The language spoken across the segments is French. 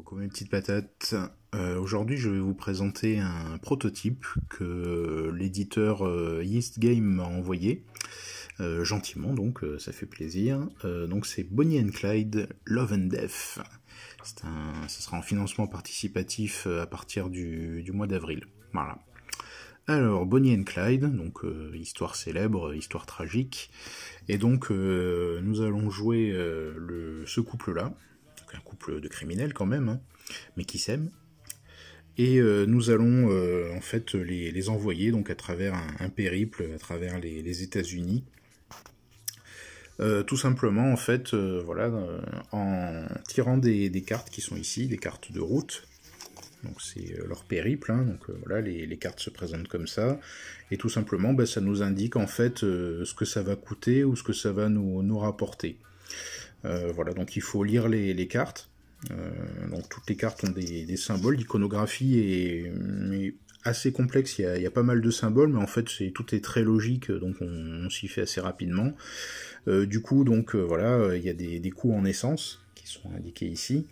Coucou mes petites patates, aujourd'hui je vais vous présenter un prototype que l'éditeur Yeast Game m'a envoyé, gentiment donc, ça fait plaisir. Donc c'est Bonnie and Clyde Love and Death. Ce sera en financement participatif à partir du mois d'avril. Voilà. Alors, Bonnie and Clyde, donc histoire célèbre, histoire tragique, et donc nous allons jouer ce couple-là, un couple de criminels quand même, hein, mais qui s'aiment, et nous allons en fait les envoyer donc à travers un périple, à travers les États-Unis, tout simplement en fait, voilà, en tirant des cartes qui sont ici, des cartes de route. Donc c'est leur périple, hein, donc voilà, les cartes se présentent comme ça, et tout simplement bah, ça nous indique en fait ce que ça va coûter ou ce que ça va nous rapporter. Voilà, donc il faut lire les cartes, donc toutes les cartes ont des symboles, l'iconographie est assez complexe, il y a pas mal de symboles, mais en fait tout est très logique, donc on s'y fait assez rapidement. Du coup, donc voilà, il y a des coûts en essence, sont indiqués ici.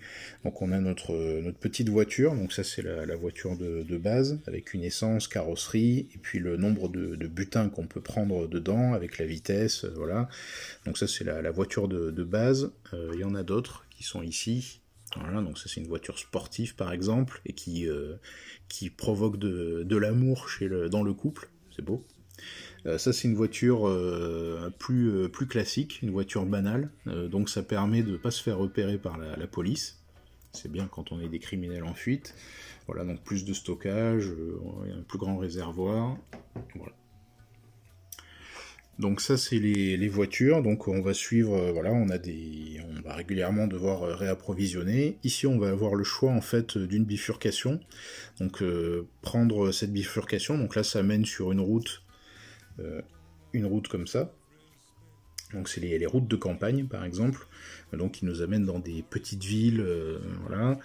Donc on a notre petite voiture, donc ça c'est la voiture de base, avec une essence, carrosserie, et puis le nombre de butins qu'on peut prendre dedans, avec la vitesse, voilà. Donc ça c'est la voiture de base. Il y en a d'autres qui sont ici. Voilà, donc ça c'est une voiture sportive par exemple, et qui provoque de l'amour dans le couple, c'est beau. Ça c'est une voiture plus classique, une voiture banale, donc ça permet de ne pas se faire repérer par la police. C'est bien quand on est des criminels en fuite. Voilà, donc plus de stockage, un plus grand réservoir. Voilà. Donc ça c'est les voitures, donc on va suivre, voilà, on va régulièrement devoir réapprovisionner. Ici on va avoir le choix en fait d'une bifurcation, donc prendre cette bifurcation, donc là ça mène sur une route comme ça, donc c'est les routes de campagne par exemple, donc qui nous amènent dans des petites villes, voilà.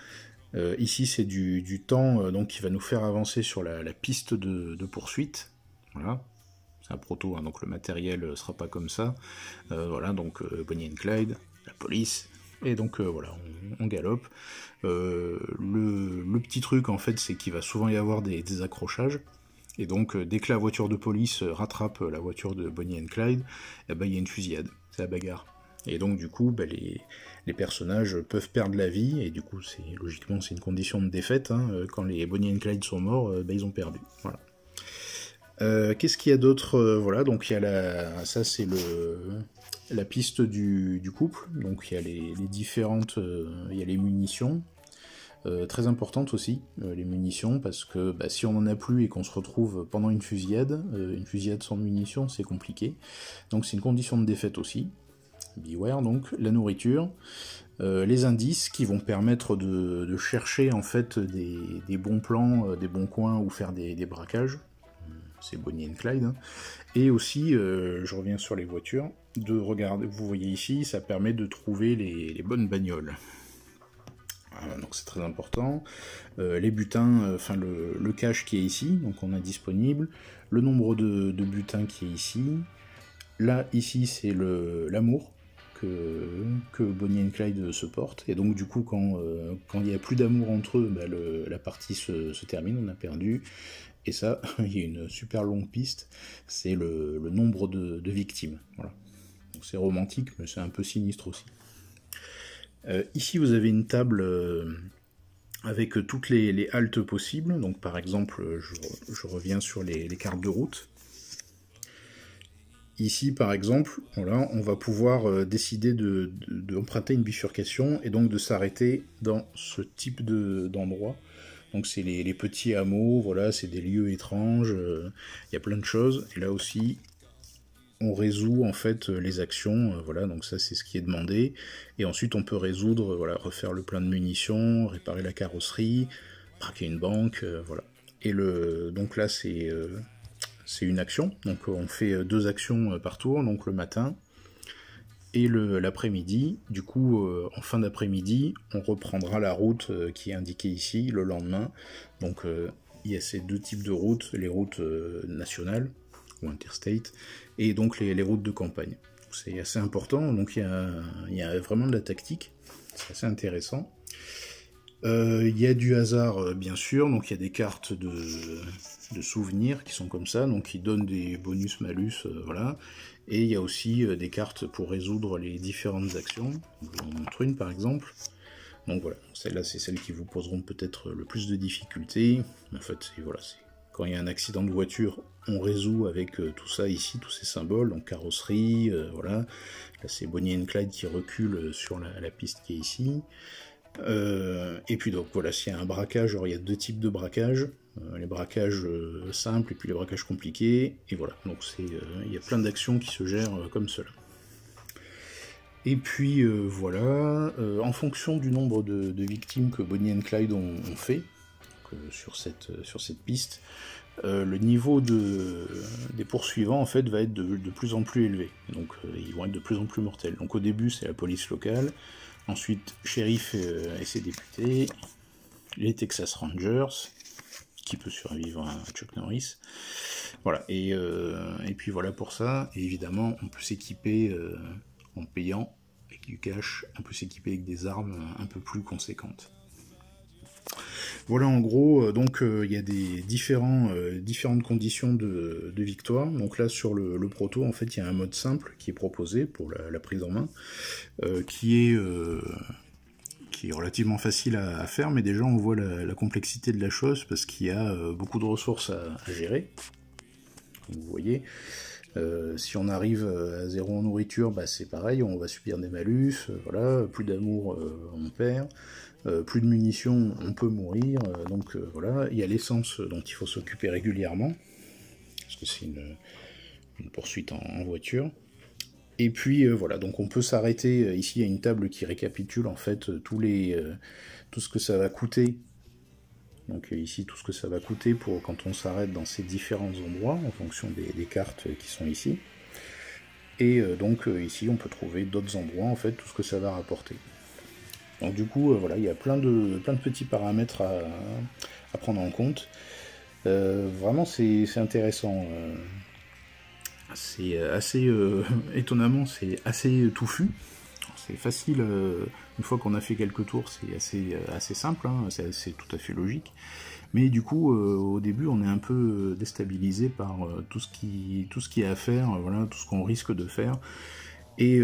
Ici c'est du temps donc qui va nous faire avancer sur la piste de poursuite, voilà. C'est un proto, hein, donc le matériel sera pas comme ça, voilà, donc Bonnie and Clyde, la police, et donc voilà, on galope. Le petit truc en fait c'est qu'il va souvent y avoir des accrochages. Et donc, dès que la voiture de police rattrape la voiture de Bonnie and Clyde, eh ben, y a une fusillade, c'est la bagarre. Et donc, du coup, bah, les personnages peuvent perdre la vie, et du coup, logiquement, c'est une condition de défaite. Hein. Quand les Bonnie and Clyde sont morts, bah, ils ont perdu. Voilà. Qu'est-ce qu'il y a d'autre? Voilà, donc il y a ça c'est la piste du couple, donc il y a les différentes, il y a les munitions. Très importante aussi, les munitions, parce que bah, si on n'en a plus et qu'on se retrouve pendant une fusillade sans munitions, c'est compliqué. Donc c'est une condition de défaite aussi. Beware, donc la nourriture, les indices qui vont permettre de chercher en fait des bons plans, des bons coins où faire des braquages. C'est Bonnie and Clyde. Hein. Et aussi, je reviens sur les voitures, de regarder, vous voyez ici, ça permet de trouver les bonnes bagnoles. Donc c'est très important. Les butins, enfin le cash qui est ici, donc on a disponible, le nombre de butins qui est ici. Là, ici, c'est l'amour que Bonnie and Clyde se portent. Et donc du coup, quand il n'y a plus d'amour entre eux, bah, la partie se termine, on a perdu. Et ça, il y a une super longue piste, c'est le nombre de victimes. Voilà. Donc c'est romantique, mais c'est un peu sinistre aussi. Ici vous avez une table avec toutes les haltes possibles, donc par exemple je reviens sur les cartes de route. Ici par exemple, voilà, on va pouvoir décider d'emprunter une bifurcation et donc de s'arrêter dans ce type d'endroit. Donc c'est les petits hameaux, voilà, c'est des lieux étranges, il y a plein de choses, et là aussi on résout en fait les actions, voilà, donc ça c'est ce qui est demandé, et ensuite on peut résoudre, voilà, refaire le plein de munitions, réparer la carrosserie, braquer une banque, voilà. Et donc là c'est une action, donc on fait 2 actions par tour, donc le matin et l'après-midi. Du coup en fin d'après-midi on reprendra la route qui est indiquée ici le lendemain, donc il y a ces 2 types de routes, les routes nationales ou interstate, et donc les routes de campagne. C'est assez important, donc il y a vraiment de la tactique, c'est assez intéressant. Il y a du hasard, bien sûr, donc il y a des cartes de souvenirs qui sont comme ça, donc qui donnent des bonus-malus, voilà. Et il y a aussi des cartes pour résoudre les différentes actions. Je vous en montre une par exemple. Donc voilà, celles-là c'est celles qui vous poseront peut-être le plus de difficultés. En fait, voilà, quand il y a un accident de voiture, on résout avec tout ça ici, tous ces symboles, donc carrosserie, voilà. Là c'est Bonnie and Clyde qui recule sur la piste qui est ici. Et puis donc voilà, s'il y a un braquage, alors il y a deux types de braquages, les braquages simples et puis les braquages compliqués, et voilà, donc il y a plein d'actions qui se gèrent comme cela. Et puis voilà, en fonction du nombre de victimes que Bonnie and Clyde ont fait sur cette piste, le niveau des poursuivants en fait va être de plus en plus élevé, donc ils vont être de plus en plus mortels. Donc au début c'est la police locale, ensuite shérif et ses députés, les Texas Rangers, qui peut survivre à Chuck Norris, voilà, et puis voilà pour ça, et évidemment on peut s'équiper en payant avec du cash, on peut s'équiper avec des armes un peu plus conséquentes. Voilà en gros, donc il y a des différentes conditions de victoire. Donc là sur le proto, en fait, il y a un mode simple qui est proposé pour la prise en main, qui est relativement facile à faire, mais déjà on voit la complexité de la chose parce qu'il y a beaucoup de ressources à gérer. Vous voyez, si on arrive à 0 en nourriture, bah, c'est pareil, on va subir des malus, voilà, plus d'amour, on perd. Plus de munitions, on peut mourir, donc voilà, il y a l'essence dont il faut s'occuper régulièrement, parce que c'est une poursuite en voiture. Et puis voilà, donc on peut s'arrêter, ici il y a une table qui récapitule en fait tout ce que ça va coûter. Donc ici tout ce que ça va coûter pour quand on s'arrête dans ces différents endroits, en fonction des cartes qui sont ici. Et donc ici on peut trouver d'autres endroits, en fait, tout ce que ça va rapporter. Donc du coup, voilà, il y a plein de petits paramètres à prendre en compte. Vraiment, c'est intéressant. C'est assez, étonnamment, c'est assez touffu. C'est facile, une fois qu'on a fait quelques tours, c'est assez simple, hein, c'est tout à fait logique. Mais du coup, au début, on est un peu déstabilisé par tout ce qui est à faire, voilà, tout ce qu'on risque de faire. Et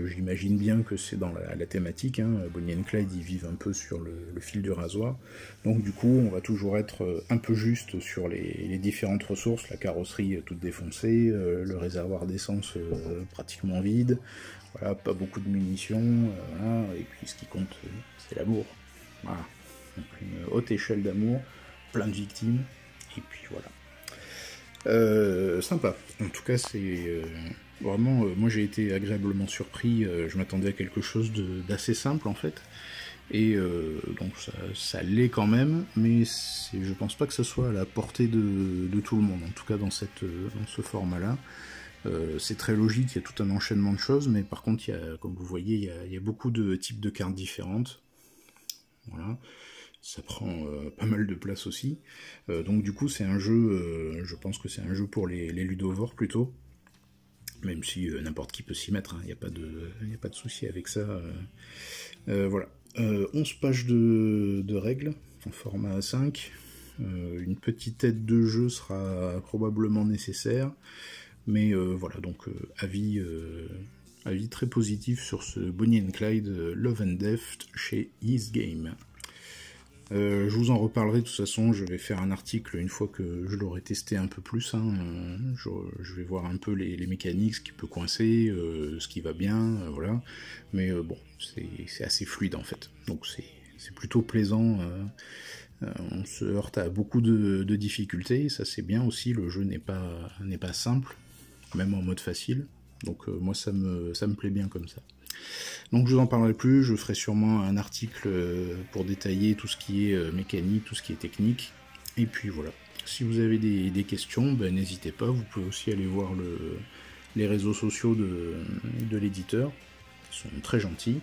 j'imagine bien que c'est dans la thématique, hein. Bonnie and Clyde, ils vivent un peu sur le fil du rasoir, donc du coup on va toujours être un peu juste sur les différentes ressources, la carrosserie toute défoncée, le réservoir d'essence pratiquement vide, voilà, pas beaucoup de munitions, voilà, et puis ce qui compte c'est l'amour, voilà, donc une haute échelle d'amour, plein de victimes, et puis voilà. Sympa, en tout cas c'est... Vraiment, moi j'ai été agréablement surpris, je m'attendais à quelque chose d'assez simple en fait, et donc ça l'est quand même, mais je pense pas que ce soit à la portée de tout le monde, en tout cas dans ce format-là. C'est très logique, il y a tout un enchaînement de choses, mais par contre, comme vous voyez, il y a beaucoup de types de cartes différentes. Voilà. Ça prend pas mal de place aussi. Donc du coup, c'est un jeu, je pense que c'est un jeu pour les ludovores plutôt. Même si n'importe qui peut s'y mettre, il n'y a pas de souci avec ça. Voilà. 11 pages de règles en format A5. Une petite aide de jeu sera probablement nécessaire. Mais voilà, donc avis très positif sur ce Bonnie and Clyde Love and Death chez Ease Game. Je vous en reparlerai de toute façon, je vais faire un article une fois que je l'aurai testé un peu plus, hein. Je vais voir un peu les mécaniques, ce qui peut coincer, ce qui va bien, voilà. Mais bon, c'est assez fluide en fait, donc c'est plutôt plaisant. On se heurte à beaucoup de difficultés, ça c'est bien aussi, le jeu n'est pas simple, même en mode facile, donc moi ça me plaît bien comme ça. Donc je vous en parlerai plus, je ferai sûrement un article pour détailler tout ce qui est mécanique, tout ce qui est technique, et puis voilà. Si vous avez des questions, ben, n'hésitez pas, vous pouvez aussi aller voir les réseaux sociaux de l'éditeur, ils sont très gentils,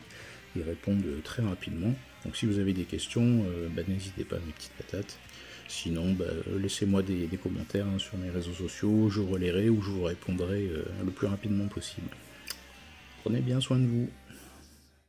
ils répondent très rapidement, donc si vous avez des questions, ben, n'hésitez pas mes petites patates. Sinon, ben, laissez-moi des commentaires, hein, sur mes réseaux sociaux, je relayerai ou je vous répondrai le plus rapidement possible. Prenez bien soin de vous.